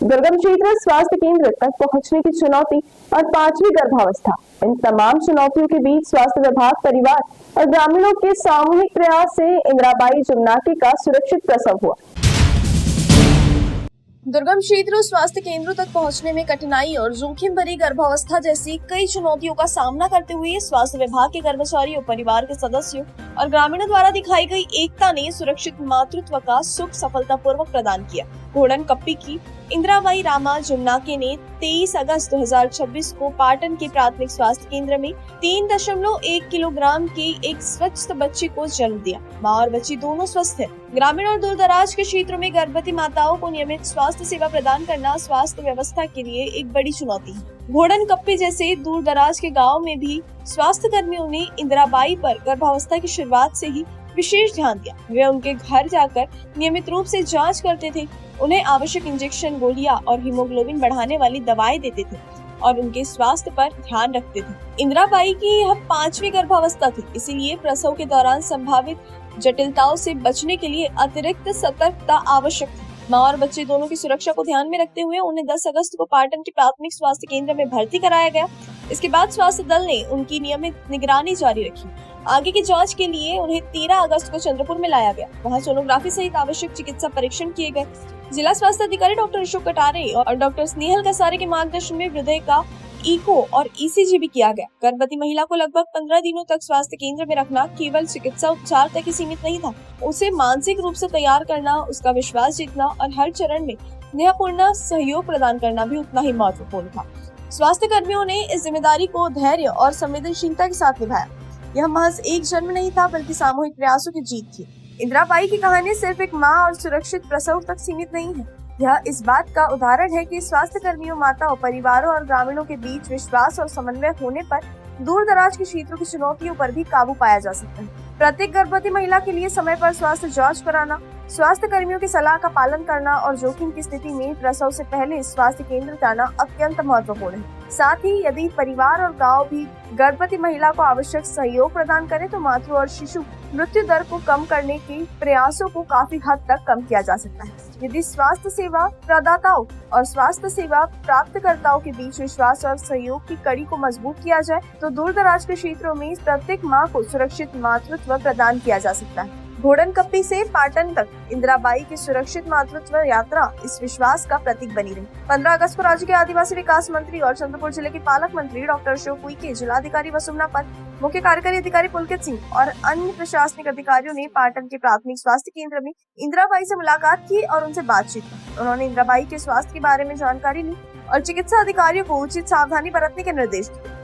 दुर्गम क्षेत्र स्वास्थ्य केंद्र तक पहुंचने की चुनौती और 5वीं गर्भावस्था, इन तमाम चुनौतियों के बीच स्वास्थ्य विभाग, परिवार और ग्रामीणों के सामूहिक प्रयास से इंदिराबाई जुमनाके का सुरक्षित प्रसव हुआ। दुर्गम क्षेत्र स्वास्थ्य केंद्रों तक पहुंचने में कठिनाई और जोखिम भरी गर्भावस्था जैसी कई चुनौतियों का सामना करते हुए स्वास्थ्य विभाग के कर्मचारियों, परिवार के सदस्यों और ग्रामीणों द्वारा दिखाई गई एकता ने सुरक्षित मातृत्व का सुख सफलतापूर्वक प्रदान किया। घोड़न कप्पी की इंदिराबाई रामा जुमनाके ने 23 अगस्त 2026 को पाटन के प्राथमिक स्वास्थ्य केंद्र में 3.1 किलोग्राम के एक स्वस्थ बच्चे को जन्म दिया। माँ और बच्ची दोनों स्वस्थ है। ग्रामीण और दूर दराज के क्षेत्रों में गर्भवती माताओं को नियमित स्वास्थ्य सेवा प्रदान करना स्वास्थ्य व्यवस्था के लिए एक बड़ी चुनौती है। घोड़न कप्पी जैसे दूर दराज के गाँव में भी स्वास्थ्य कर्मियों ने इंदिराबाई पर गर्भावस्था की शुरुआत से ही विशेष ध्यान दिया। वे उनके घर जाकर नियमित रूप से जांच करते थे, उन्हें आवश्यक इंजेक्शन, गोलियां और हीमोग्लोबिन बढ़ाने वाली दवाएं देते थे और उनके स्वास्थ्य पर ध्यान रखते थे। इंदिराबाई की यह 5वीं गर्भावस्था थी, इसीलिए प्रसव के दौरान संभावित जटिलताओं से बचने के लिए अतिरिक्त सतर्कता आवश्यक थी। माँ और बच्चे दोनों की सुरक्षा को ध्यान में रखते हुए उन्हें 10 अगस्त को पाटन के प्राथमिक स्वास्थ्य केंद्र में भर्ती कराया गया। इसके बाद स्वास्थ्य दल ने उनकी नियमित निगरानी जारी रखी। आगे की जांच के लिए उन्हें 13 अगस्त को चंद्रपुर में लाया गया। वहां सोनोग्राफी सहित आवश्यक चिकित्सा परीक्षण किए गए। जिला स्वास्थ्य अधिकारी डॉक्टर अशोक कटारे और डॉक्टर स्नेहल कसारे के मार्गदर्शन में हृदय का इको और ईसीजी भी किया गया। गर्भवती महिला को लगभग 15 दिनों तक स्वास्थ्य केंद्र में रखना केवल चिकित्सा उपचार तक ही सीमित नहीं था, उसे मानसिक रूप से तैयार करना, उसका विश्वास जीतना और हर चरण में स्नेहपूर्ण सहयोग प्रदान करना भी उतना ही महत्वपूर्ण था। स्वास्थ्य कर्मियों ने इस जिम्मेदारी को धैर्य और संवेदनशीलता के साथ निभाया। यह महज एक जन्म नहीं था, बल्कि सामूहिक प्रयासों की जीत थी। इंदिराबाई की कहानी सिर्फ एक माँ और सुरक्षित प्रसव तक सीमित नहीं है। यह इस बात का उदाहरण है कि स्वास्थ्य कर्मियों, माताओं, परिवारों और ग्रामीणों के बीच विश्वास और समन्वय होने पर दूर दराज के क्षेत्रों की चुनौतियों पर भी काबू पाया जा सकता है। प्रत्येक गर्भवती महिला के लिए समय पर स्वास्थ्य जांच कराना, स्वास्थ्य कर्मियों की सलाह का पालन करना और जोखिम की स्थिति में प्रसव से पहले स्वास्थ्य केंद्र जाना अत्यंत महत्वपूर्ण है। साथ ही यदि परिवार और गांव भी गर्भवती महिला को आवश्यक सहयोग प्रदान करे तो मातृ और शिशु मृत्यु दर को कम करने के प्रयासों को काफी हद तक कम किया जा सकता है। यदि स्वास्थ्य सेवा प्रदाताओं और स्वास्थ्य सेवा प्राप्तकर्ताओं के बीच विश्वास और सहयोग की कड़ी को मजबूत किया जाए तो दूर दराज के क्षेत्रों में प्रत्येक माँ को सुरक्षित मातृत्व प्रदान किया जा सकता है। घोड़न कप्पी से पाटन तक इंदिराबाई की सुरक्षित मातृत्व यात्रा इस विश्वास का प्रतीक बनी रही। 15 अगस्त को राज्य के आदिवासी विकास मंत्री और चंद्रपुर जिले के पालक मंत्री डॉक्टर अशोक उइके, जिलाधिकारी वसुमना पत, मुख्य कार्यकारी अधिकारी पुलकित सिंह और अन्य प्रशासनिक अधिकारियों ने पाटन के प्राथमिक स्वास्थ्य केंद्र में इंदिराबाई से मुलाकात की और उनसे बातचीत की। उन्होंने इंदिराबाई के स्वास्थ्य के बारे में जानकारी ली और चिकित्सा अधिकारियों को उचित सावधानी बरतने के निर्देश दिए।